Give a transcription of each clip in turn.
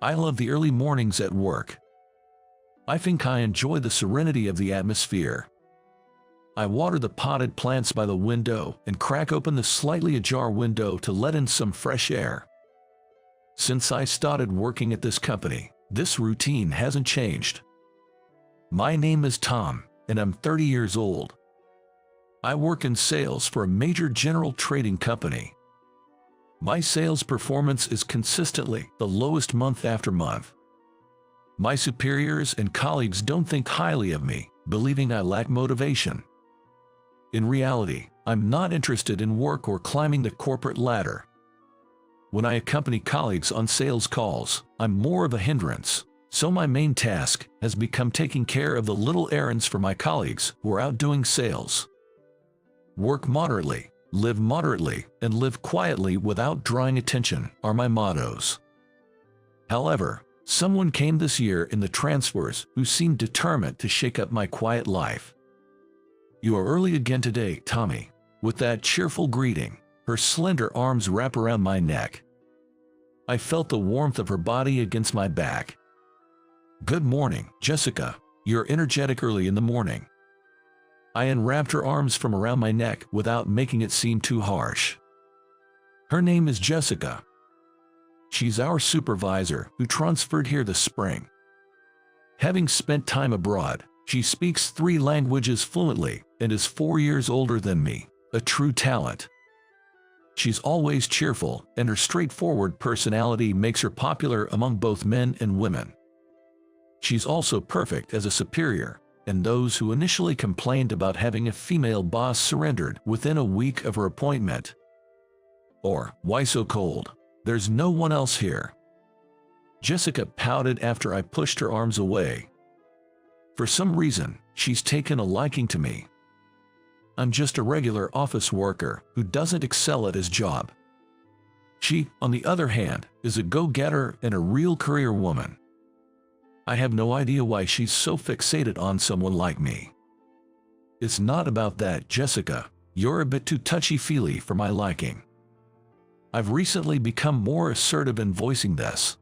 I love the early mornings at work. I think I enjoy the serenity of the atmosphere. I water the potted plants by the window and crack open the slightly ajar window to let in some fresh air. Since I started working at this company, this routine hasn't changed. My name is Tom, and I'm 30 years old. I work in sales for a major general trading company. My sales performance is consistently the lowest month after month. My superiors and colleagues don't think highly of me, believing I lack motivation. In reality, I'm not interested in work or climbing the corporate ladder. When I accompany colleagues on sales calls, I'm more of a hindrance, so my main task has become taking care of the little errands for my colleagues who are out doing sales. Work moderately, and live quietly without drawing attention are my mottos. However, someone came this year in the transfers who seemed determined to shake up my quiet life. "You are early again today, Tommy," with that cheerful greeting, her slender arms wrap around my neck. I felt the warmth of her body against my back. "Good morning, Jessica. You're energetic early in the morning." I unwrapped her arms from around my neck without making it seem too harsh. Her name is Jessica. She's our supervisor who transferred here this spring. Having spent time abroad, she speaks 3 languages fluently and is 4 years older than me, a true talent. She's always cheerful, and her straightforward personality makes her popular among both men and women. She's also perfect as a superior, and those who initially complained about having a female boss surrendered within a week of her appointment. Or, "Why so cold? There's no one else here." Jessica pouted after I pushed her arms away. For some reason, she's taken a liking to me. I'm just a regular office worker who doesn't excel at his job. She, on the other hand, is a go-getter and a real career woman. I have no idea why she's so fixated on someone like me. "It's not about that, Jessica. You're a bit too touchy-feely for my liking." I've recently become more assertive in voicing this.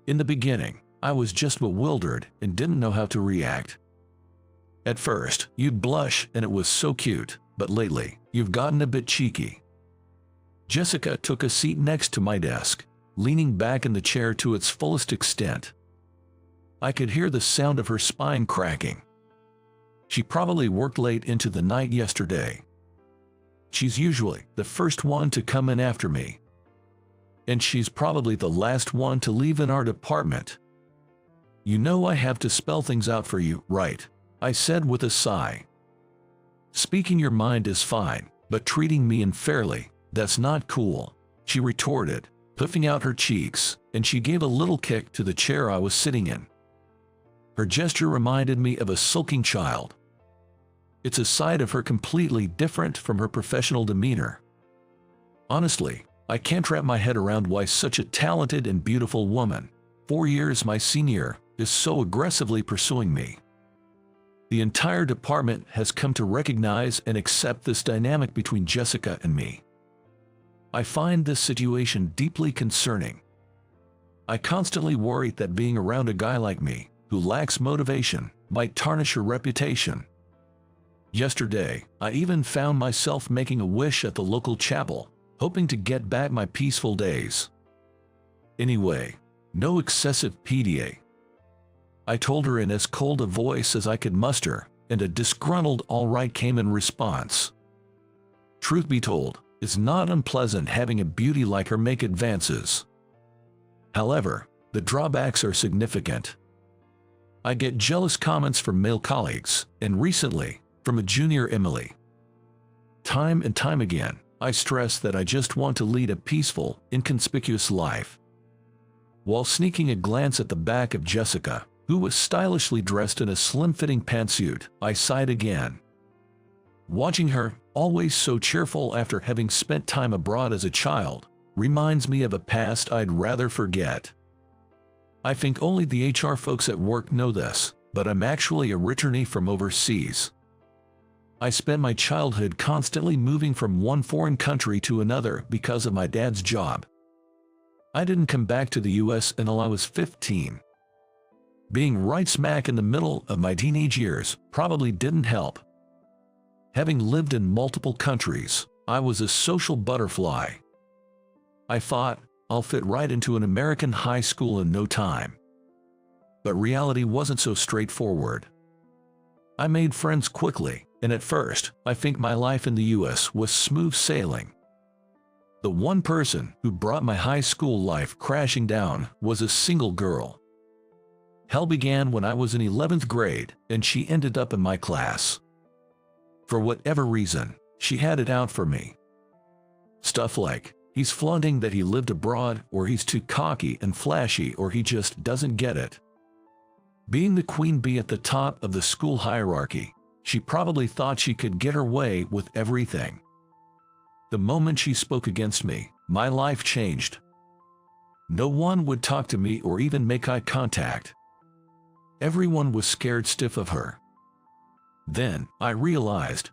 In the beginning, I was just bewildered and didn't know how to react. At first, you'd blush and it was so cute, but lately, you've gotten a bit cheeky. Jessica took a seat next to my desk, leaning back in the chair to its fullest extent. I could hear the sound of her spine cracking. She probably worked late into the night yesterday. She's usually the first one to come in after me. And she's probably the last one to leave in our department. "You know I have to spell things out for you, right?" I said with a sigh. "Speaking your mind is fine, but treating me unfairly, that's not cool," she retorted, puffing out her cheeks, and she gave a little kick to the chair I was sitting in. Her gesture reminded me of a sulking child. It's a side of her completely different from her professional demeanor. Honestly, I can't wrap my head around why such a talented and beautiful woman, 4 years my senior, is so aggressively pursuing me. The entire department has come to recognize and accept this dynamic between Jessica and me. I find this situation deeply concerning. I constantly worry that being around a guy like me, who lacks motivation, might tarnish her reputation. Yesterday, I even found myself making a wish at the local chapel, hoping to get back my peaceful days. Anyway, no excessive PDA. I told her in as cold a voice as I could muster, and a disgruntled "all right" came in response. Truth be told, it's not unpleasant having a beauty like her make advances. However, the drawbacks are significant. I get jealous comments from male colleagues, and recently, from a junior Emily. Time and time again, I stress that I just want to lead a peaceful, inconspicuous life. While sneaking a glance at the back of Jessica, who was stylishly dressed in a slim-fitting pantsuit, I sighed again. Watching her, always so cheerful after having spent time abroad as a child, reminds me of a past I'd rather forget. I think only the HR folks at work know this, but I'm actually a returnee from overseas. I spent my childhood constantly moving from one foreign country to another because of my dad's job. I didn't come back to the US until I was 15. Being right smack in the middle of my teenage years probably didn't help. Having lived in multiple countries, I was a social butterfly. I thought, I'll fit right into an American high school in no time. But reality wasn't so straightforward. I made friends quickly, and at first, I think my life in the US was smooth sailing. The one person who brought my high school life crashing down was a single girl. Hell began when I was in 11th grade, and she ended up in my class. For whatever reason, she had it out for me. Stuff like, he's flaunting that he lived abroad, or he's too cocky and flashy, or he just doesn't get it. Being the queen bee at the top of the school hierarchy, she probably thought she could get her way with everything. The moment she spoke against me, my life changed. No one would talk to me or even make eye contact. Everyone was scared stiff of her. Then, I realized,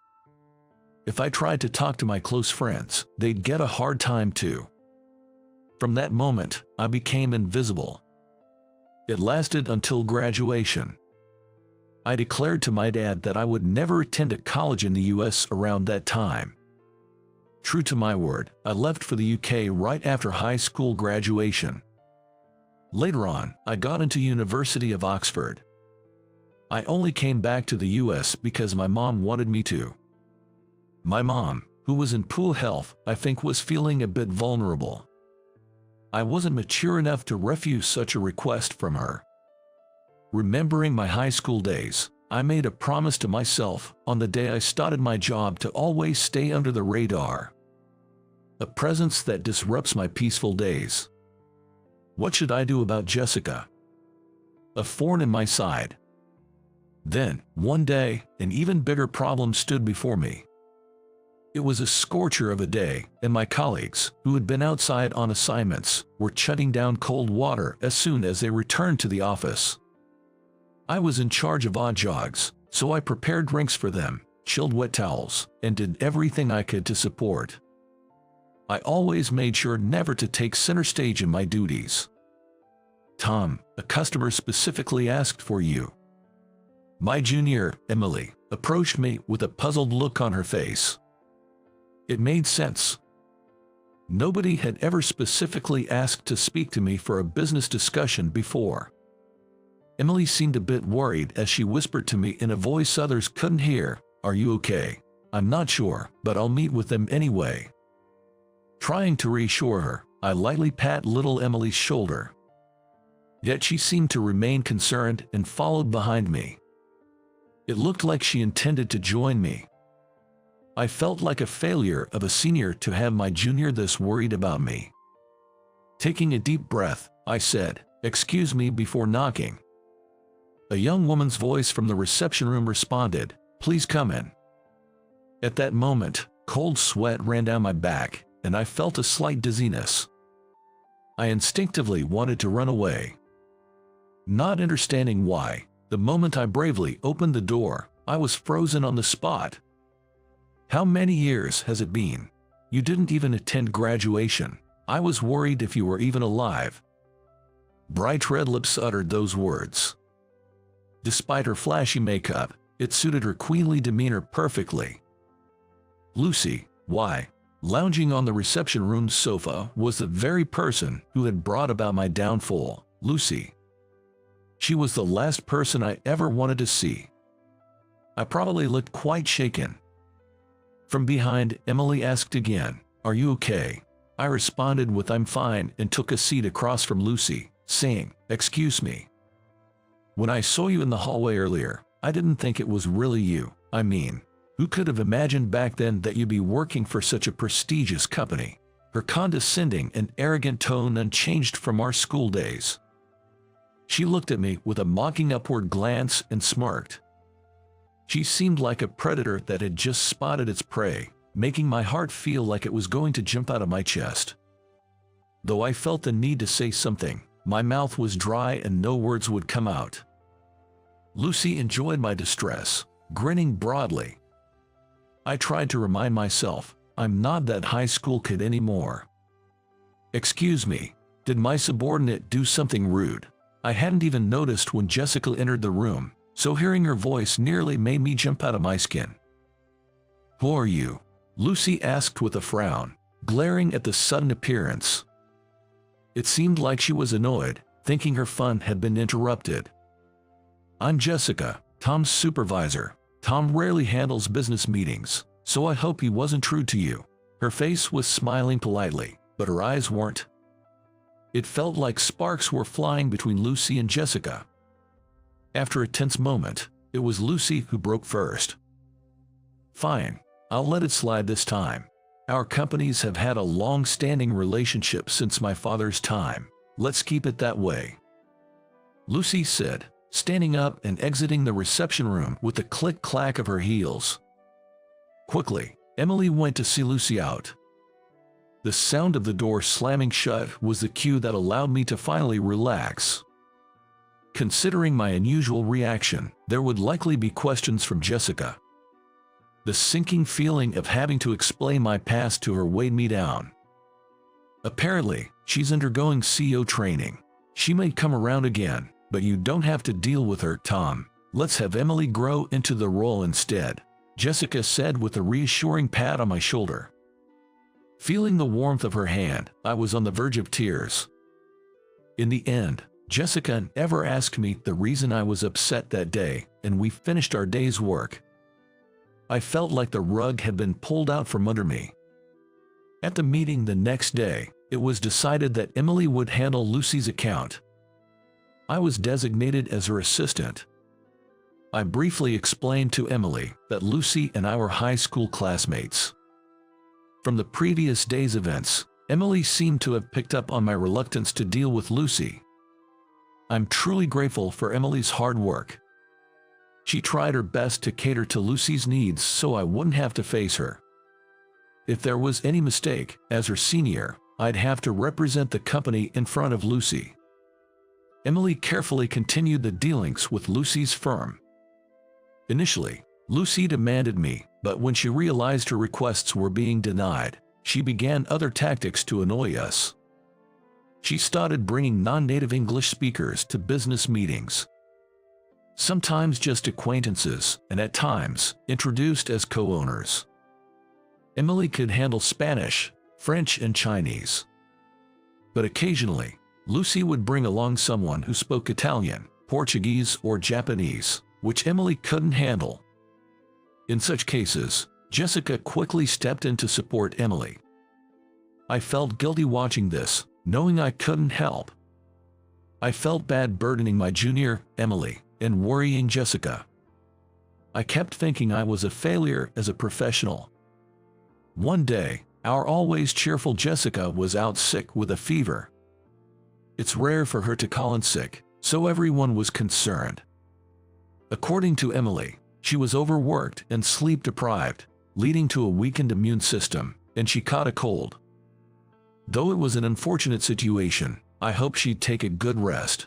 if I tried to talk to my close friends, they'd get a hard time too. From that moment, I became invisible. It lasted until graduation. I declared to my dad that I would never attend a college in the US around that time. True to my word, I left for the UK right after high school graduation. Later on, I got into University of Oxford. I only came back to the US because my mom wanted me to. My mom, who was in poor health, I think was feeling a bit vulnerable. I wasn't mature enough to refuse such a request from her. Remembering my high school days, I made a promise to myself on the day I started my job to always stay under the radar. A presence that disrupts my peaceful days. What should I do about Jessica? A thorn in my side. Then, one day, an even bigger problem stood before me. It was a scorcher of a day, and my colleagues, who had been outside on assignments, were shutting down cold water as soon as they returned to the office. I was in charge of odd jogs, so I prepared drinks for them, chilled wet towels, and did everything I could to support. I always made sure never to take center stage in my duties. Tom, a customer specifically asked for you. My junior, Emily, approached me with a puzzled look on her face. It made sense. Nobody had ever specifically asked to speak to me for a business discussion before. Emily seemed a bit worried as she whispered to me in a voice others couldn't hear, "Are you okay?" "I'm not sure, but I'll meet with them anyway." Trying to reassure her, I lightly pat little Emily's shoulder. Yet she seemed to remain concerned and followed behind me. It looked like she intended to join me. I felt like a failure of a senior to have my junior this worried about me. Taking a deep breath, I said, "Excuse me," before knocking. A young woman's voice from the reception room responded, "Please come in." At that moment, cold sweat ran down my back, and I felt a slight dizziness. I instinctively wanted to run away. Not understanding why, the moment I bravely opened the door, I was frozen on the spot. "How many years has it been? You didn't even attend graduation. I was worried if you were even alive." Bright red lips uttered those words. Despite her flashy makeup, it suited her queenly demeanor perfectly. Lucy, why? Lounging on the reception room's sofa was the very person who had brought about my downfall, Lucy. She was the last person I ever wanted to see. I probably looked quite shaken. From behind, Emily asked again, "Are you okay?" I responded with, "I'm fine," and took a seat across from Lucy, saying, "Excuse me. When I saw you in the hallway earlier, I didn't think it was really you. I mean, who could have imagined back then that you'd be working for such a prestigious company?" Her condescending and arrogant tone unchanged from our school days. She looked at me with a mocking upward glance and smirked. She seemed like a predator that had just spotted its prey, making my heart feel like it was going to jump out of my chest. Though I felt the need to say something, my mouth was dry and no words would come out. Lucy enjoyed my distress, grinning broadly. I tried to remind myself, I'm not that high school kid anymore. "Excuse me," Did my subordinate do something rude? I hadn't even noticed when Jessica entered the room, so hearing her voice nearly made me jump out of my skin. "Who are you?" Lucy asked with a frown, glaring at the sudden appearance. It seemed like she was annoyed, thinking her fun had been interrupted. "I'm Jessica, Tom's supervisor. Tom rarely handles business meetings, so I hope he wasn't rude to you." Her face was smiling politely, but her eyes weren't. It felt like sparks were flying between Lucy and Jessica. After a tense moment, it was Lucy who broke first. "Fine, I'll let it slide this time. Our companies have had a long-standing relationship since my father's time. Let's keep it that way," Lucy said, standing up and exiting the reception room with the click-clack of her heels. Quickly, Emily went to see Lucy out. The sound of the door slamming shut was the cue that allowed me to finally relax. Considering my unusual reaction, there would likely be questions from Jessica. The sinking feeling of having to explain my past to her weighed me down. Apparently, she's undergoing CEO training. She may come around again, but you don't have to deal with her, Tom. Let's have Emily grow into the role instead," Jessica said with a reassuring pat on my shoulder. Feeling the warmth of her hand, I was on the verge of tears. In the end, Jessica never asked me the reason I was upset that day, and we finished our day's work. I felt like the rug had been pulled out from under me. At the meeting the next day, it was decided that Emily would handle Lucy's account. I was designated as her assistant. I briefly explained to Emily that Lucy and I were high school classmates. From the previous day's events, Emily seemed to have picked up on my reluctance to deal with Lucy. I'm truly grateful for Emily's hard work. She tried her best to cater to Lucy's needs so I wouldn't have to face her. If there was any mistake, as her senior, I'd have to represent the company in front of Lucy. Emily carefully continued the dealings with Lucy's firm. Initially, Lucy demanded me, but when she realized her requests were being denied, she began other tactics to annoy us. She started bringing non-native English speakers to business meetings. Sometimes just acquaintances, and at times, introduced as co-owners. Emily could handle Spanish, French, and Chinese. But occasionally, Lucy would bring along someone who spoke Italian, Portuguese, or Japanese, which Emily couldn't handle. In such cases, Jessica quickly stepped in to support Emily. I felt guilty watching this, knowing I couldn't help. I felt bad burdening my junior, Emily, and worrying Jessica. I kept thinking I was a failure as a professional. One day, our always cheerful Jessica was out sick with a fever. It's rare for her to call in sick, so everyone was concerned. According to Emily, she was overworked and sleep-deprived, leading to a weakened immune system, and she caught a cold. Though it was an unfortunate situation, I hope she'd take a good rest.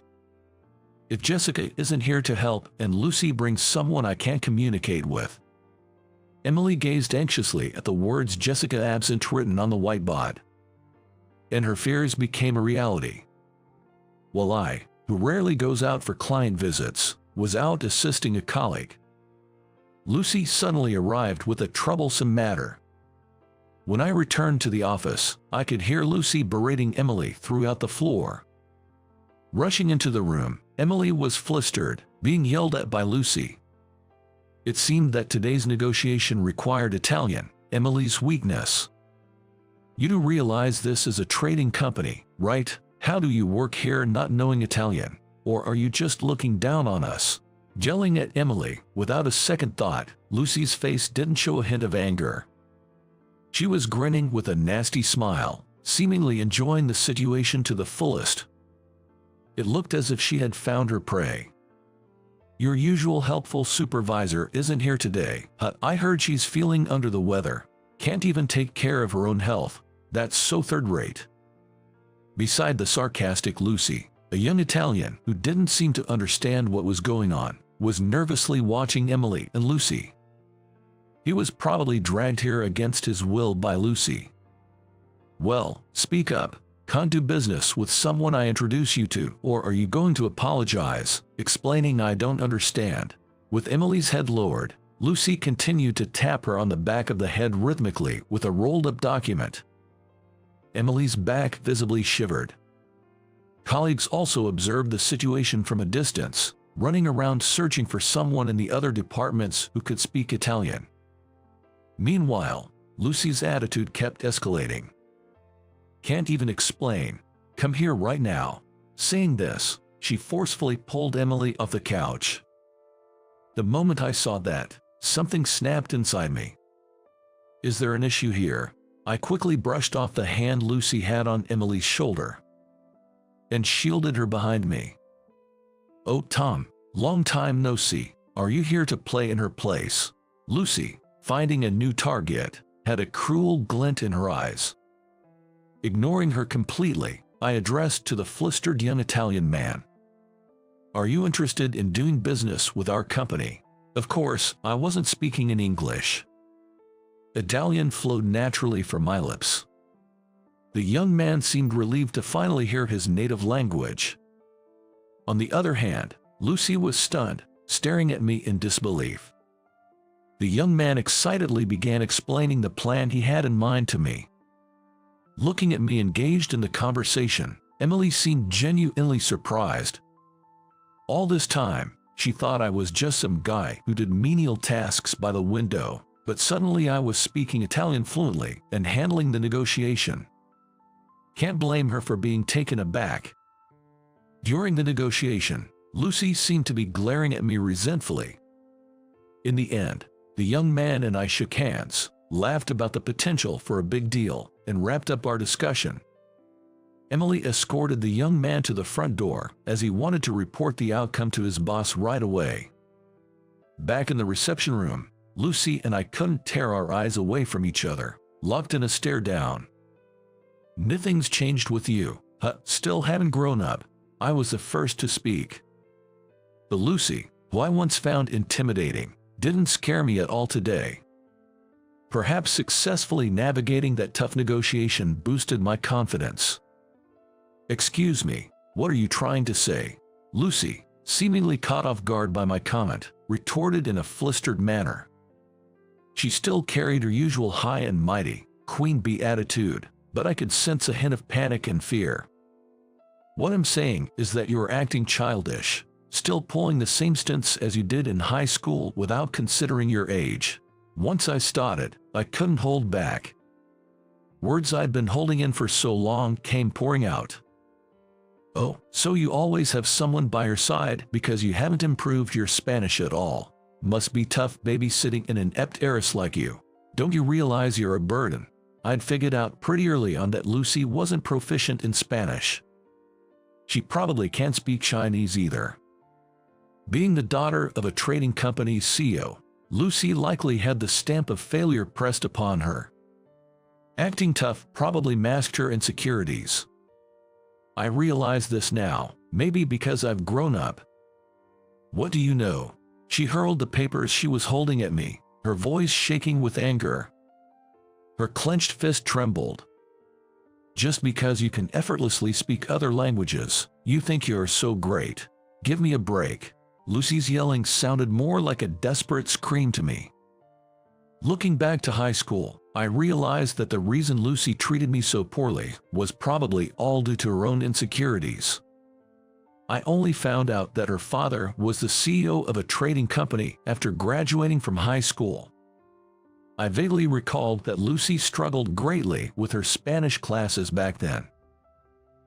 If Jessica isn't here to help and Lucy brings someone I can't communicate with. Emily gazed anxiously at the words Jessica absent written on the whiteboard. And her fears became a reality. While I, who rarely goes out for client visits, was out assisting a colleague, Lucy suddenly arrived with a troublesome matter. When I returned to the office, I could hear Lucy berating Emily throughout the floor. Rushing into the room, Emily was flustered, being yelled at by Lucy. It seemed that today's negotiation required Italian, Emily's weakness. You do realize this is a trading company, right? How do you work here not knowing Italian? Or are you just looking down on us? Yelling at Emily, without a second thought, Lucy's face didn't show a hint of anger. She was grinning with a nasty smile, seemingly enjoying the situation to the fullest. It looked as if she had found her prey. Your usual helpful supervisor isn't here today. I heard she's feeling under the weather. Can't even take care of her own health. That's so third-rate. Beside the sarcastic Lucy, a young Italian who didn't seem to understand what was going on, was nervously watching Emily and Lucy. He was probably dragged here against his will by Lucy. Well, speak up. Can't do business with someone I introduce you to, or are you going to apologize, explaining I don't understand? With Emily's head lowered, Lucy continued to tap her on the back of the head rhythmically with a rolled-up document. Emily's back visibly shivered. Colleagues also observed the situation from a distance, running around searching for someone in the other departments who could speak Italian. Meanwhile, Lucy's attitude kept escalating. Can't even explain. Come here right now. Saying this, she forcefully pulled Emily off the couch. The moment I saw that, something snapped inside me. Is there an issue here? I quickly brushed off the hand Lucy had on Emily's shoulder and shielded her behind me. Oh, Tom, long time no see. Are you here to play in her place? Lucy, finding a new target, had a cruel glint in her eyes. Ignoring her completely, I addressed to the flustered young Italian man. Are you interested in doing business with our company? Of course, I wasn't speaking in English. Italian flowed naturally from my lips. The young man seemed relieved to finally hear his native language. On the other hand, Lucy was stunned, staring at me in disbelief. The young man excitedly began explaining the plan he had in mind to me. Looking at me engaged in the conversation, Emily seemed genuinely surprised. All this time, she thought I was just some guy who did menial tasks by the window, but suddenly I was speaking Italian fluently and handling the negotiation. Can't blame her for being taken aback. During the negotiation, Lucy seemed to be glaring at me resentfully. In the end, the young man and I shook hands, laughed about the potential for a big deal, and wrapped up our discussion. Emily escorted the young man to the front door as he wanted to report the outcome to his boss right away. Back in the reception room, Lucy and I couldn't tear our eyes away from each other, locked in a stare down. Nothing's changed with you, huh? Still haven't grown up. I was the first to speak. The Lucy, who I once found intimidating, didn't scare me at all today. Perhaps successfully navigating that tough negotiation boosted my confidence. Excuse me, what are you trying to say? Lucy, seemingly caught off guard by my comment, retorted in a flustered manner. She still carried her usual high and mighty, queen bee attitude, but I could sense a hint of panic and fear. What I'm saying is that you are acting childish, still pulling the same stunts as you did in high school without considering your age. Once I started, I couldn't hold back. Words I'd been holding in for so long came pouring out. Oh, so you always have someone by your side because you haven't improved your Spanish at all. Must be tough babysitting an inept heiress like you. Don't you realize you're a burden? I'd figured out pretty early on that Lucy wasn't proficient in Spanish. She probably can't speak Chinese either. Being the daughter of a trading company's CEO, Lucy likely had the stamp of failure pressed upon her. Acting tough probably masked her insecurities. I realize this now, maybe because I've grown up. What do you know? She hurled the papers she was holding at me, her voice shaking with anger. Her clenched fist trembled. Just because you can effortlessly speak other languages, you think you're so great. Give me a break. Lucy's yelling sounded more like a desperate scream to me. Looking back to high school, I realized that the reason Lucy treated me so poorly was probably all due to her own insecurities. I only found out that her father was the CEO of a trading company after graduating from high school. I vaguely recalled that Lucy struggled greatly with her Spanish classes back then.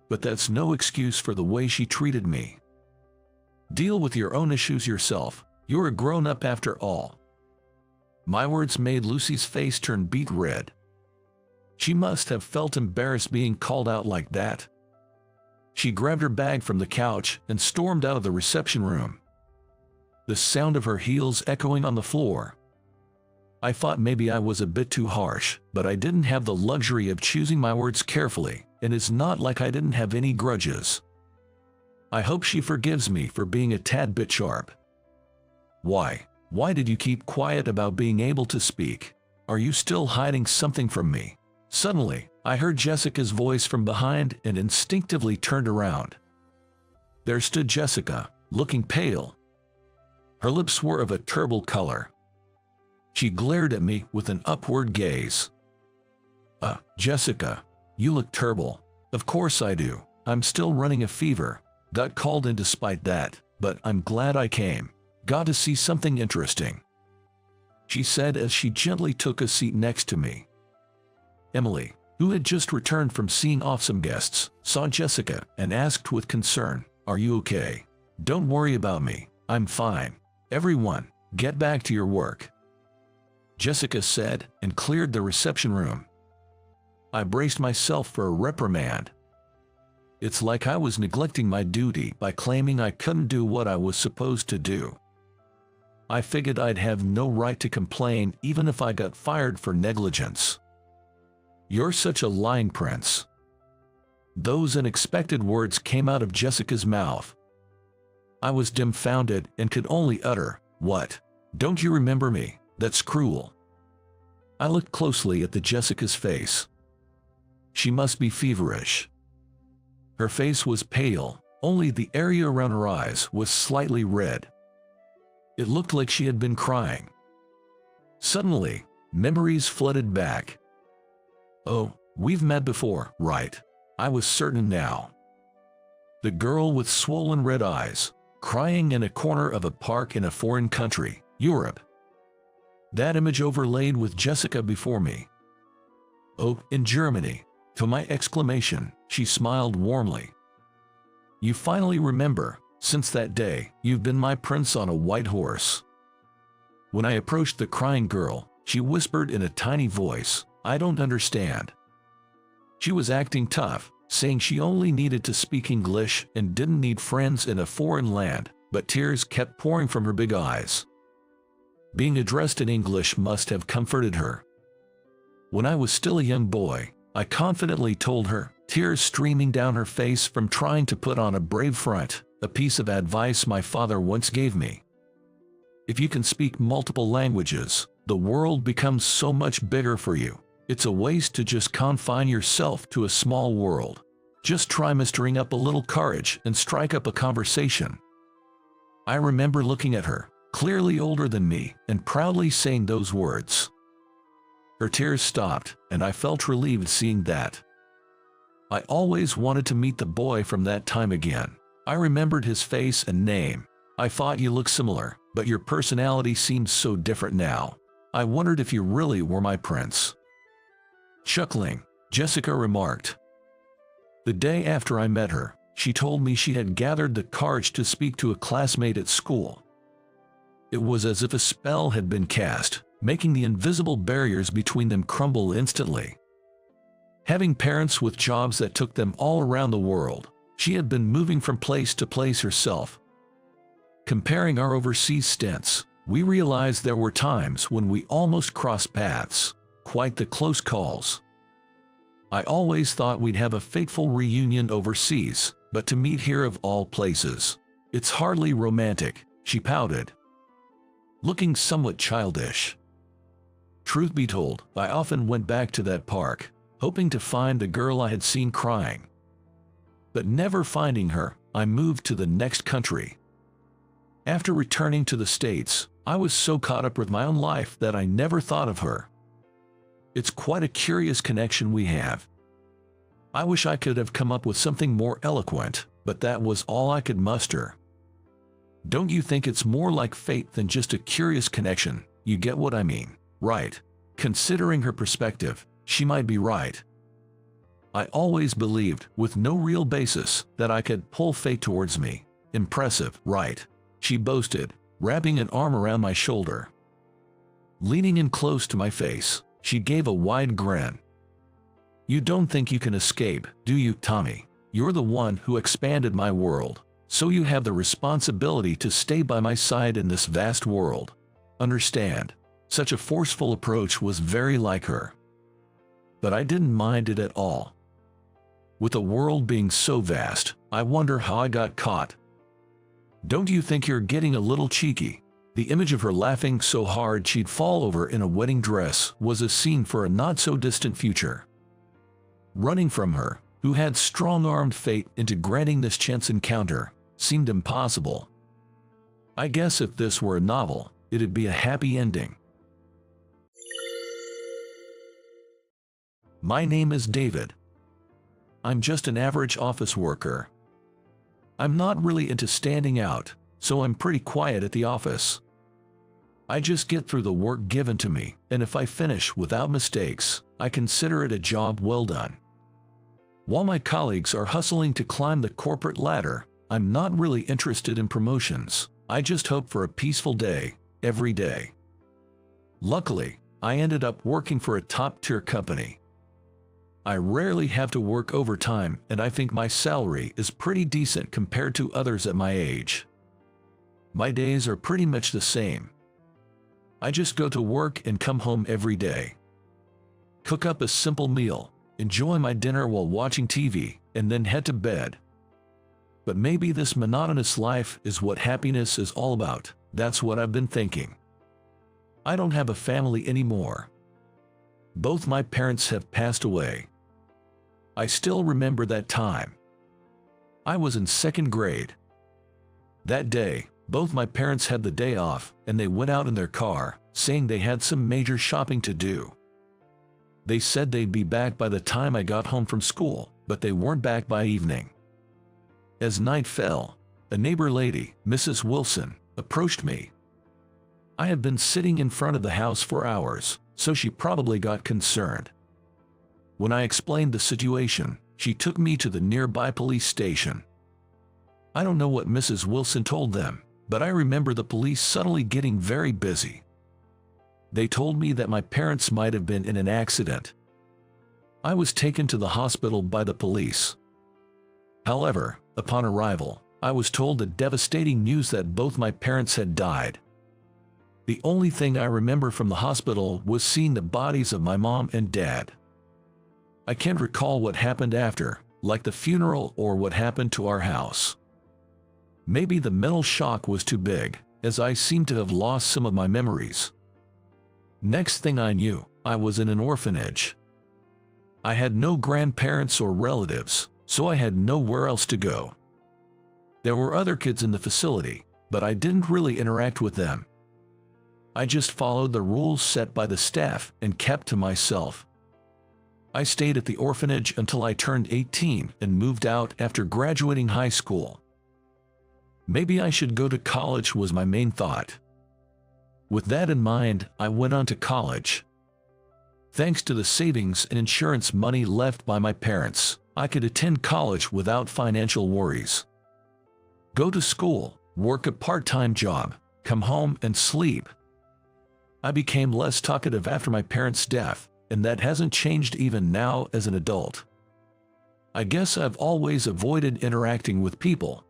But that's no excuse for the way she treated me. Deal with your own issues yourself. You're a grown-up after all. My words made Lucy's face turn beet red. She must have felt embarrassed being called out like that. She grabbed her bag from the couch and stormed out of the reception room, the sound of her heels echoing on the floor. I thought maybe I was a bit too harsh, but I didn't have the luxury of choosing my words carefully, and it's not like I didn't have any grudges. I hope she forgives me for being a tad bit sharp. Why did you keep quiet about being able to speak? Are you still hiding something from me? Suddenly, I heard Jessica's voice from behind and instinctively turned around. There stood Jessica, looking pale. Her lips were of a turble color. She glared at me with an upward gaze. Jessica, you look terrible." "Of course I do. I'm still running a fever. Got called in despite that, but I'm glad I came. Got to see something interesting," she said as she gently took a seat next to me. Emily, who had just returned from seeing off some guests, saw Jessica and asked with concern, "Are you okay?" "Don't worry about me. I'm fine. Everyone, get back to your work," Jessica said and cleared the reception room. I braced myself for a reprimand. It's like I was neglecting my duty by claiming I couldn't do what I was supposed to do. I figured I'd have no right to complain even if I got fired for negligence. "You're such a lying prince." Those unexpected words came out of Jessica's mouth. I was dumbfounded and could only utter, "What? Don't you remember me? That's cruel." I looked closely at Jessica's face. She must be feverish. Her face was pale, only the area around her eyes was slightly red. It looked like she had been crying. Suddenly, memories flooded back. "Oh, we've met before, right?" I was certain now. The girl with swollen red eyes, crying in a corner of a park in a foreign country, Europe. That image overlaid with Jessica before me. "Oh, in Germany." To my exclamation, she smiled warmly. "You finally remember. Since that day, you've been my prince on a white horse." When I approached the crying girl, she whispered in a tiny voice, "I don't understand." She was acting tough, saying she only needed to speak English and didn't need friends in a foreign land, but tears kept pouring from her big eyes. Being addressed in English must have comforted her. When I was still a young boy, I confidently told her, tears streaming down her face from trying to put on a brave front, a piece of advice my father once gave me. If you can speak multiple languages, the world becomes so much bigger for you. It's a waste to just confine yourself to a small world. Just try mustering up a little courage and strike up a conversation. I remember looking at her, clearly older than me, and proudly saying those words. Her tears stopped, and I felt relieved seeing that. I always wanted to meet the boy from that time again. I remembered his face and name. I thought you looked similar, but your personality seems so different now. I wondered if you really were my prince. Chuckling, Jessica remarked. The day after I met her, she told me she had gathered the courage to speak to a classmate at school. It was as if a spell had been cast, making the invisible barriers between them crumble instantly. Having parents with jobs that took them all around the world, she had been moving from place to place herself. Comparing our overseas stints, we realized there were times when we almost crossed paths, quite the close calls. I always thought we'd have a fateful reunion overseas, but to meet here of all places. It's hardly romantic, she pouted, looking somewhat childish. Truth be told, I often went back to that park, hoping to find the girl I had seen crying. But never finding her, I moved to the next country. After returning to the States, I was so caught up with my own life that I never thought of her. It's quite a curious connection we have. I wish I could have come up with something more eloquent, but that was all I could muster. Don't you think it's more like fate than just a curious connection? You get what I mean, right? Considering her perspective, she might be right. I always believed, with no real basis, that I could pull fate towards me. Impressive, right? She boasted, wrapping an arm around my shoulder. Leaning in close to my face, she gave a wide grin. You don't think you can escape, do you, Tommy? You're the one who expanded my world, so you have the responsibility to stay by my side in this vast world. Understand? Such a forceful approach was very like her. But I didn't mind it at all. With the world being so vast, I wonder how I got caught. Don't you think you're getting a little cheeky? The image of her laughing so hard she'd fall over in a wedding dress was a scene for a not-so-distant future. Running from her, who had strong-armed fate into granting this chance encounter, seemed impossible. I guess if this were a novel, it'd be a happy ending. My name is David. I'm just an average office worker. I'm not really into standing out, so I'm pretty quiet at the office. I just get through the work given to me, and if I finish without mistakes, I consider it a job well done. While my colleagues are hustling to climb the corporate ladder, I'm not really interested in promotions. I just hope for a peaceful day, every day. Luckily, I ended up working for a top-tier company. I rarely have to work overtime, and I think my salary is pretty decent compared to others at my age. My days are pretty much the same. I just go to work and come home every day. Cook up a simple meal, enjoy my dinner while watching TV, and then head to bed. But maybe this monotonous life is what happiness is all about. That's what I've been thinking. I don't have a family anymore. Both my parents have passed away. I still remember that time. I was in second grade. That day, both my parents had the day off, and they went out in their car, saying they had some major shopping to do. They said they'd be back by the time I got home from school, but they weren't back by evening. As night fell, a neighbor lady, Mrs. Wilson, approached me. I had been sitting in front of the house for hours, so she probably got concerned. When I explained the situation, she took me to the nearby police station. I don't know what Mrs. Wilson told them, but I remember the police suddenly getting very busy. They told me that my parents might have been in an accident. I was taken to the hospital by the police. However, upon arrival, I was told the devastating news that both my parents had died. The only thing I remember from the hospital was seeing the bodies of my mom and dad. I can't recall what happened after, like the funeral or what happened to our house. Maybe the mental shock was too big, as I seemed to have lost some of my memories. Next thing I knew, I was in an orphanage. I had no grandparents or relatives, so I had nowhere else to go. There were other kids in the facility, but I didn't really interact with them. I just followed the rules set by the staff and kept to myself. I stayed at the orphanage until I turned 18 and moved out after graduating high school. Maybe I should go to college was my main thought. With that in mind, I went on to college. Thanks to the savings and insurance money left by my parents, I could attend college without financial worries. Go to school, work a part-time job, come home and sleep. I became less talkative after my parents' death, and that hasn't changed even now as an adult. I guess I've always avoided interacting with people.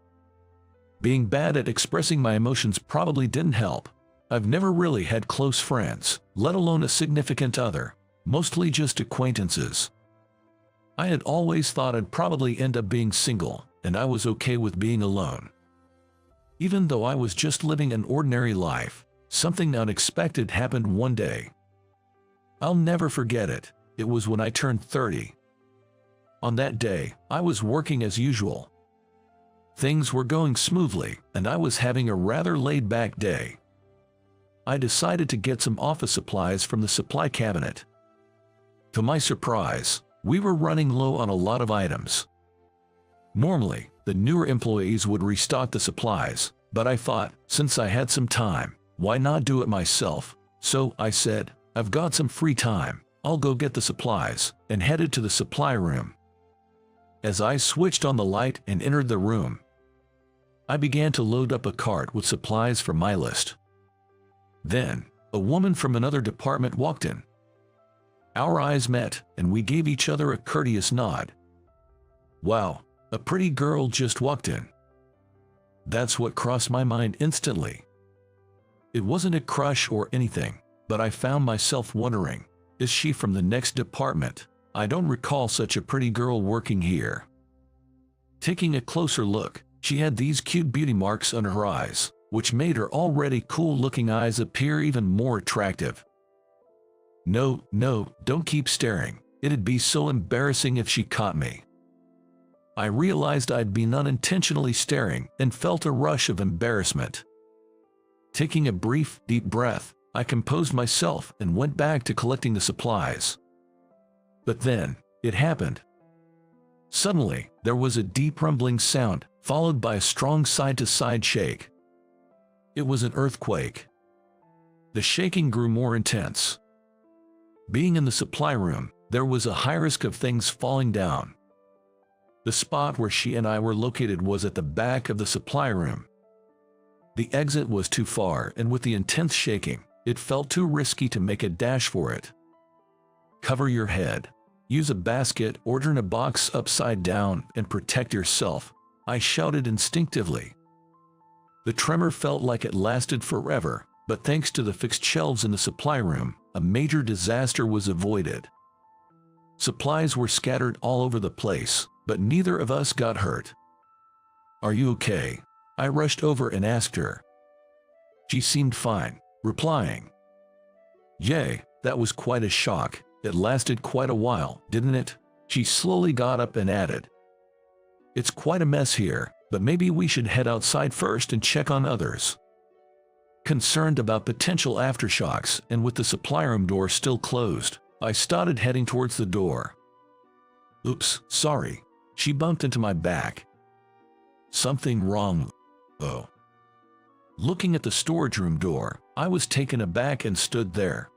Being bad at expressing my emotions probably didn't help. I've never really had close friends, let alone a significant other, mostly just acquaintances. I had always thought I'd probably end up being single, and I was okay with being alone. Even though I was just living an ordinary life, something unexpected happened one day. I'll never forget it. It was when I turned 30. On that day, I was working as usual. Things were going smoothly, and I was having a rather laid-back day. I decided to get some office supplies from the supply cabinet. To my surprise, we were running low on a lot of items. Normally, the newer employees would restock the supplies, but I thought, since I had some time, why not do it myself? So I said, I've got some free time, I'll go get the supplies, and headed to the supply room. As I switched on the light and entered the room, I began to load up a cart with supplies for my list. Then, a woman from another department walked in. Our eyes met, and we gave each other a courteous nod. Wow, a pretty girl just walked in. That's what crossed my mind instantly. It wasn't a crush or anything, but I found myself wondering, is she from the next department? I don't recall such a pretty girl working here. Taking a closer look, she had these cute beauty marks under her eyes, which made her already cool-looking eyes appear even more attractive. No, don't keep staring. It'd be so embarrassing if she caught me. I realized I'd been unintentionally staring and felt a rush of embarrassment. Taking a brief, deep breath, I composed myself and went back to collecting the supplies. But then, it happened. Suddenly, there was a deep rumbling sound, followed by a strong side-to-side shake. It was an earthquake. The shaking grew more intense. Being in the supply room, there was a high risk of things falling down. The spot where she and I were located was at the back of the supply room. The exit was too far, and with the intense shaking, it felt too risky to make a dash for it. Cover your head. Use a basket or turn a box upside down and protect yourself, I shouted instinctively. The tremor felt like it lasted forever, but thanks to the fixed shelves in the supply room, a major disaster was avoided. Supplies were scattered all over the place, but neither of us got hurt. "Are you okay?" I rushed over and asked her. She seemed fine, replying, "Yay, that was quite a shock. It lasted quite a while, didn't it?" She slowly got up and added, "It's quite a mess here, but maybe we should head outside first and check on others." Concerned about potential aftershocks and with the supply room door still closed, I started heading towards the door. "Oops, sorry." She bumped into my back. "Something wrong, though." Looking at the storage room door, I was taken aback and stood there.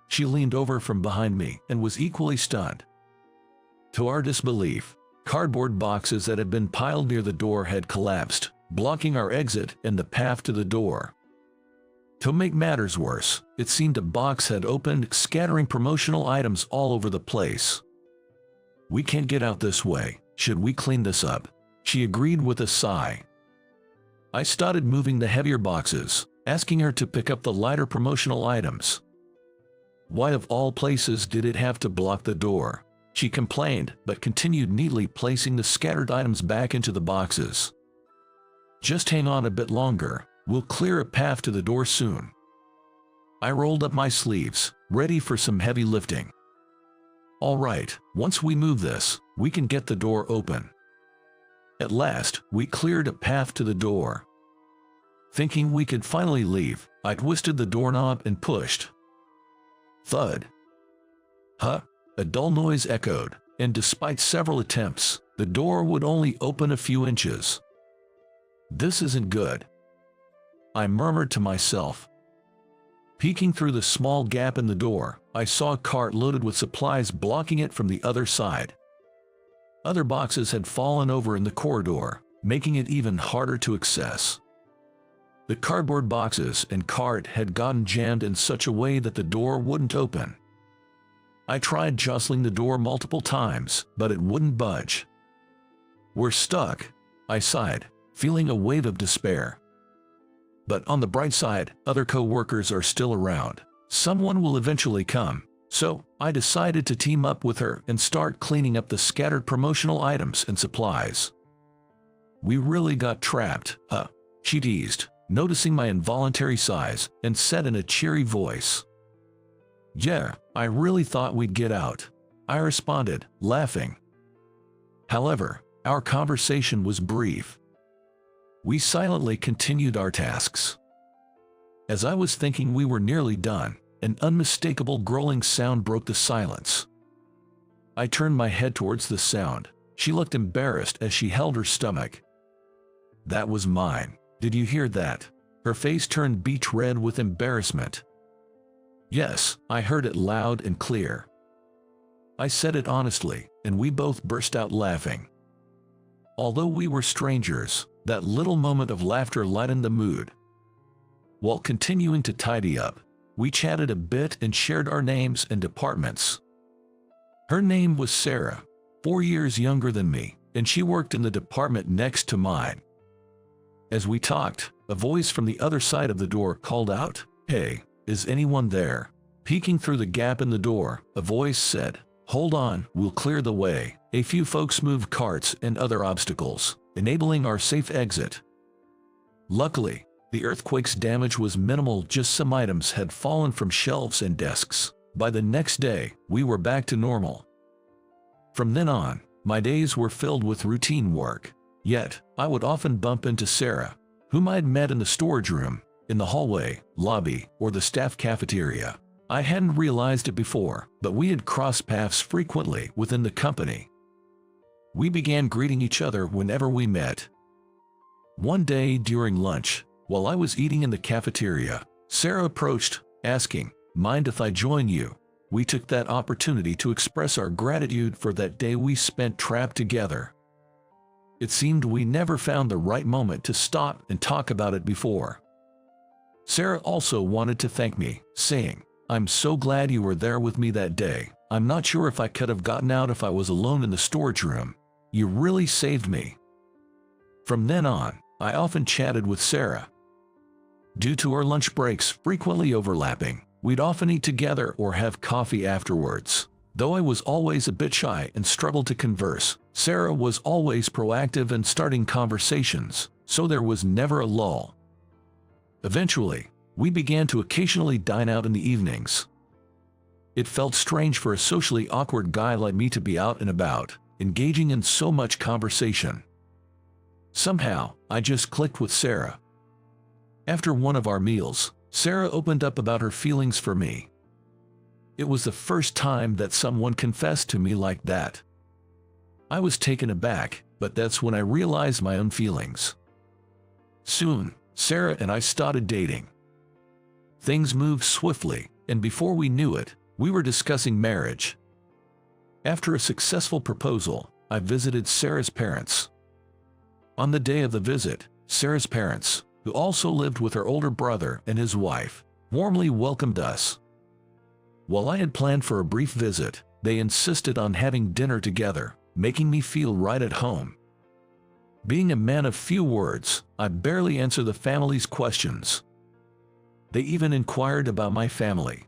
She leaned over from behind me and was equally stunned. To our disbelief, cardboard boxes that had been piled near the door had collapsed, blocking our exit and the path to the door. To make matters worse, it seemed a box had opened, scattering promotional items all over the place. "We can't get out this way. Should we clean this up?" She agreed with a sigh. I started moving the heavier boxes, asking her to pick up the lighter promotional items. "Why of all places did it have to block the door?" She complained, but continued neatly placing the scattered items back into the boxes. "Just hang on a bit longer. We'll clear a path to the door soon." I rolled up my sleeves, ready for some heavy lifting. "All right, once we move this, we can get the door open." At last, we cleared a path to the door. Thinking we could finally leave, I twisted the doorknob and pushed. Thud. "Huh?" A dull noise echoed, and despite several attempts, the door would only open a few inches. "This isn't good," I murmured to myself. Peeking through the small gap in the door, I saw a cart loaded with supplies blocking it from the other side. Other boxes had fallen over in the corridor, making it even harder to access. The cardboard boxes and cart had gotten jammed in such a way that the door wouldn't open. I tried jostling the door multiple times, but it wouldn't budge. "We're stuck," I sighed, feeling a wave of despair. But on the bright side, other co-workers are still around. Someone will eventually come, so I decided to team up with her and start cleaning up the scattered promotional items and supplies. "We really got trapped, huh?" she teased, noticing my involuntary sighs, and said in a cheery voice. "Yeah, I really thought we'd get out," I responded, laughing. However, our conversation was brief. We silently continued our tasks. As I was thinking we were nearly done, an unmistakable growling sound broke the silence. I turned my head towards the sound. She looked embarrassed as she held her stomach. "That was mine. Did you hear that?" Her face turned beech red with embarrassment. "Yes, I heard it loud and clear." I said it honestly, and we both burst out laughing. Although we were strangers, that little moment of laughter lightened the mood. While continuing to tidy up, we chatted a bit and shared our names and departments. Her name was Sarah, 4 years younger than me, and she worked in the department next to mine. As we talked, a voice from the other side of the door called out, "Hey, is anyone there?" Peeking through the gap in the door, a voice said, "Hold on, we'll clear the way." A few folks moved carts and other obstacles, enabling our safe exit. Luckily, the earthquake's damage was minimal, just some items had fallen from shelves and desks. By the next day, we were back to normal. From then on, my days were filled with routine work. Yet, I would often bump into Sarah, whom I'd met in the storage room, in the hallway, lobby, or the staff cafeteria. I hadn't realized it before, but we had crossed paths frequently within the company. We began greeting each other whenever we met. One day during lunch, while I was eating in the cafeteria, Sarah approached, asking, "Mind if I join you?" We took that opportunity to express our gratitude for that day we spent trapped together. It seemed we never found the right moment to stop and talk about it before. Sarah also wanted to thank me, saying, "I'm so glad you were there with me that day. I'm not sure if I could have gotten out if I was alone in the storage room. You really saved me." From then on, I often chatted with Sarah. Due to our lunch breaks frequently overlapping, we'd often eat together or have coffee afterwards. Though I was always a bit shy and struggled to converse, Sarah was always proactive in starting conversations, so there was never a lull. Eventually, we began to occasionally dine out in the evenings. It felt strange for a socially awkward guy like me to be out and about, engaging in so much conversation. Somehow, I just clicked with Sarah. After one of our meals, Sarah opened up about her feelings for me. It was the first time that someone confessed to me like that. I was taken aback, but that's when I realized my own feelings. Soon, Sarah and I started dating. Things moved swiftly, and before we knew it, we were discussing marriage. After a successful proposal, I visited Sarah's parents. On the day of the visit, Sarah's parents, who also lived with her older brother and his wife, warmly welcomed us. While I had planned for a brief visit, they insisted on having dinner together, making me feel right at home. Being a man of few words, I barely answered the family's questions. They even inquired about my family.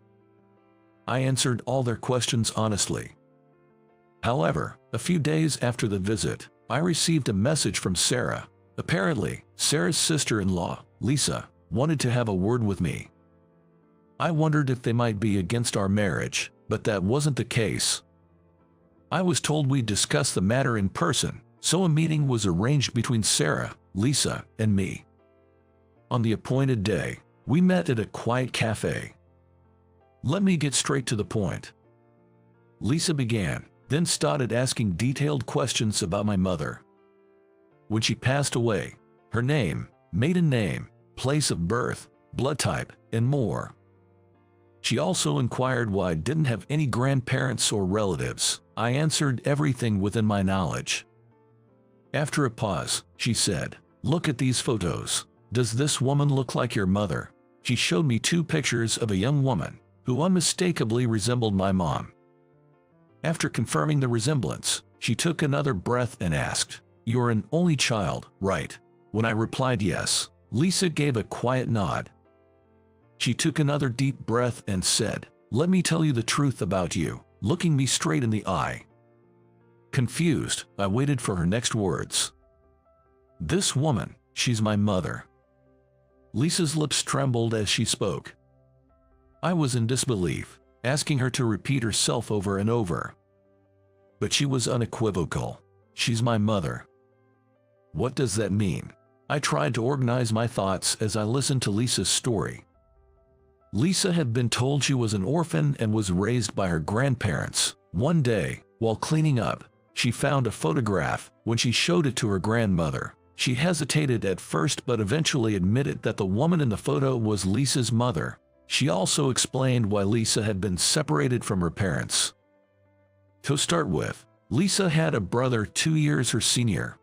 I answered all their questions honestly. However, a few days after the visit, I received a message from Sarah. Apparently, Sarah's sister-in-law, Lisa, wanted to have a word with me. I wondered if they might be against our marriage, but that wasn't the case. I was told we'd discuss the matter in person, so a meeting was arranged between Sarah, Lisa, and me. On the appointed day, we met at a quiet cafe. Let me get straight to the point. Lisa began, then started asking detailed questions about my mother. When she passed away, her name, maiden name, place of birth, blood type, and more. She also inquired why I didn't have any grandparents or relatives. I answered everything within my knowledge. After a pause, she said, "Look at these photos. Does this woman look like your mother?" She showed me 2 pictures of a young woman who unmistakably resembled my mom. After confirming the resemblance, she took another breath and asked, "You're an only child, right?" When I replied yes, Lisa gave a quiet nod. She took another deep breath and said, "Let me tell you the truth about you," looking me straight in the eye. Confused, I waited for her next words. "This woman, she's my mother." Lisa's lips trembled as she spoke. I was in disbelief, asking her to repeat herself over and over. But she was unequivocal. "She's my mother." What does that mean? I tried to organize my thoughts as I listened to Lisa's story. Lisa had been told she was an orphan and was raised by her grandparents. One day, while cleaning up, she found a photograph. When she showed it to her grandmother, she hesitated at first but eventually admitted that the woman in the photo was Lisa's mother. She also explained why Lisa had been separated from her parents. To start with, Lisa had a brother 2 years her senior.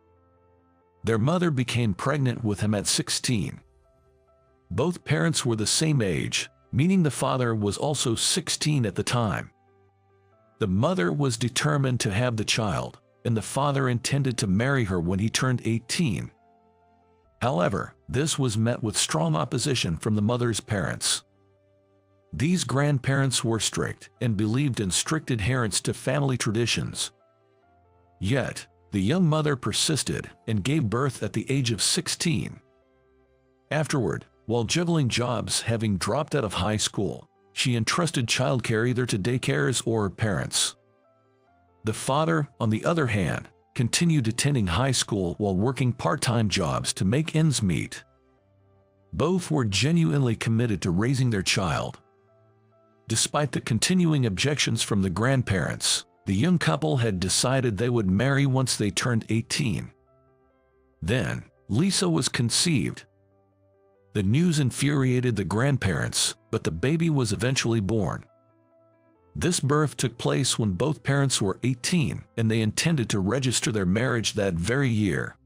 Their mother became pregnant with him at 16. Both parents were the same age, meaning the father was also 16 at the time. The mother was determined to have the child, and the father intended to marry her when he turned 18. However, this was met with strong opposition from the mother's parents. These grandparents were strict and believed in strict adherence to family traditions. Yet, the young mother persisted and gave birth at the age of 16. Afterward, while juggling jobs having dropped out of high school, she entrusted childcare either to daycares or her parents. The father, on the other hand, continued attending high school while working part-time jobs to make ends meet. Both were genuinely committed to raising their child. Despite the continuing objections from the grandparents, the young couple had decided they would marry once they turned 18. Then, Lisa was conceived. The news infuriated the grandparents, but the baby was eventually born. This birth took place when both parents were 18, and they intended to register their marriage that very year.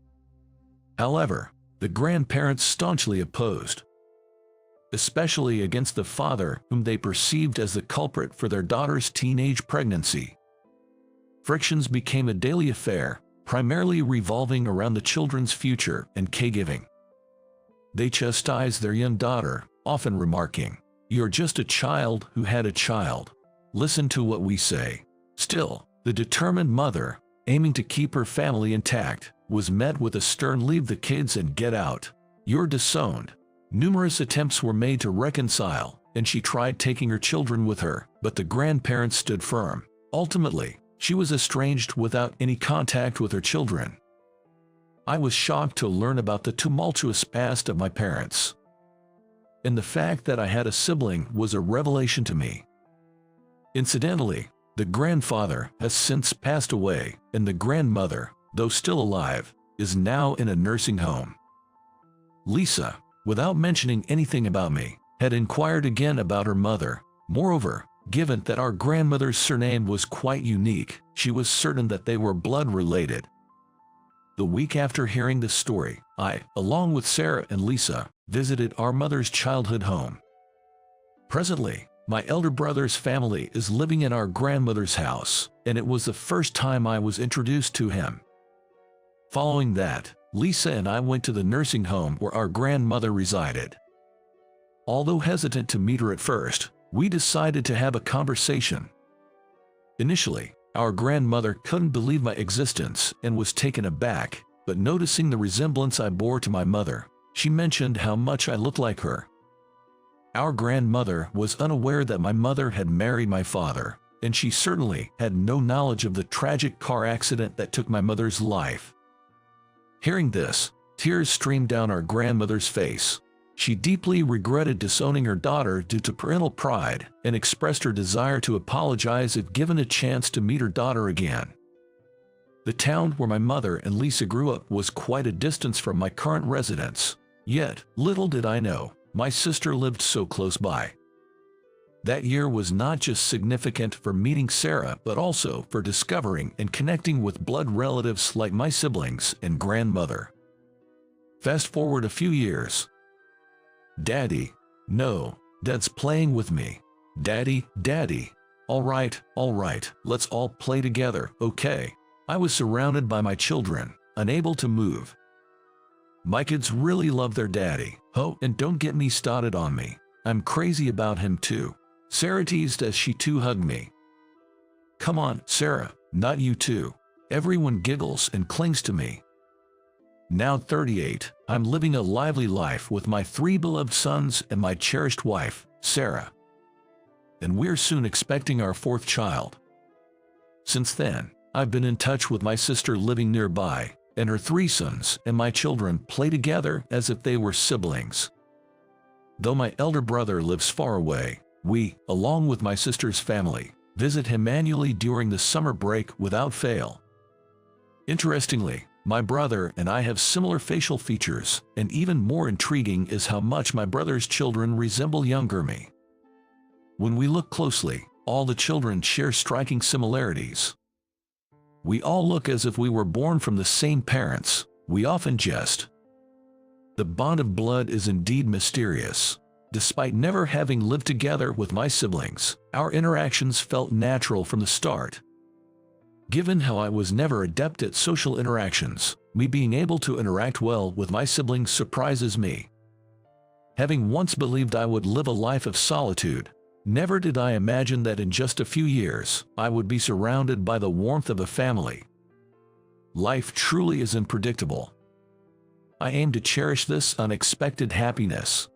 However, the grandparents staunchly opposed, especially against the father, whom they perceived as the culprit for their daughter's teenage pregnancy. Frictions became a daily affair, primarily revolving around the children's future and caregiving. They chastised their young daughter, often remarking, "You're just a child who had a child. Listen to what we say." Still, the determined mother, aiming to keep her family intact, was met with a stern "Leave the kids and get out. You're disowned." Numerous attempts were made to reconcile, and she tried taking her children with her, but the grandparents stood firm. Ultimately, she was estranged without any contact with her children. I was shocked to learn about the tumultuous past of my parents. And the fact that I had a sibling was a revelation to me. Incidentally, the grandfather has since passed away, and the grandmother, though still alive, is now in a nursing home. Lisa, without mentioning anything about me, had inquired again about her mother. Moreover, given that our grandmother's surname was quite unique, she was certain that they were blood-related. The week after hearing this story, I, along with Sarah and Lisa, visited our mother's childhood home. Presently, my elder brother's family is living in our grandmother's house, and it was the first time I was introduced to him. Following that, Lisa and I went to the nursing home where our grandmother resided. Although hesitant to meet her at first, we decided to have a conversation. Initially, our grandmother couldn't believe my existence and was taken aback, but noticing the resemblance I bore to my mother, she mentioned how much I looked like her. Our grandmother was unaware that my mother had married my father, and she certainly had no knowledge of the tragic car accident that took my mother's life. Hearing this, tears streamed down our grandmother's face. She deeply regretted disowning her daughter due to parental pride and expressed her desire to apologize if given a chance to meet her daughter again. The town where my mother and Lisa grew up was quite a distance from my current residence, yet, little did I know, my sister lived so close by. That year was not just significant for meeting Sarah, but also for discovering and connecting with blood relatives like my siblings and grandmother. Fast forward a few years. "Daddy." "No, Dad's playing with me." "Daddy, Daddy." All right, let's all play together, okay?" I was surrounded by my children, unable to move. My kids really love their daddy. Oh, and don't get me started on me. I'm crazy about him too. Sarah teased as she too hugged me. "Come on, Sarah, not you too." Everyone giggles and clings to me. Now 38, I'm living a lively life with my 3 beloved sons and my cherished wife, Sarah. And we're soon expecting our 4th child. Since then, I've been in touch with my sister living nearby, and her 3 sons and my children play together as if they were siblings. Though my elder brother lives far away, we, along with my sister's family, visit him annually during the summer break without fail. Interestingly, my brother and I have similar facial features, and even more intriguing is how much my brother's children resemble younger me. When we look closely, all the children share striking similarities. We all look as if we were born from the same parents. We often jest. The bond of blood is indeed mysterious. Despite never having lived together with my siblings, our interactions felt natural from the start. Given how I was never adept at social interactions, me being able to interact well with my siblings surprises me. Having once believed I would live a life of solitude, never did I imagine that in just a few years, I would be surrounded by the warmth of a family. Life truly is unpredictable. I aim to cherish this unexpected happiness.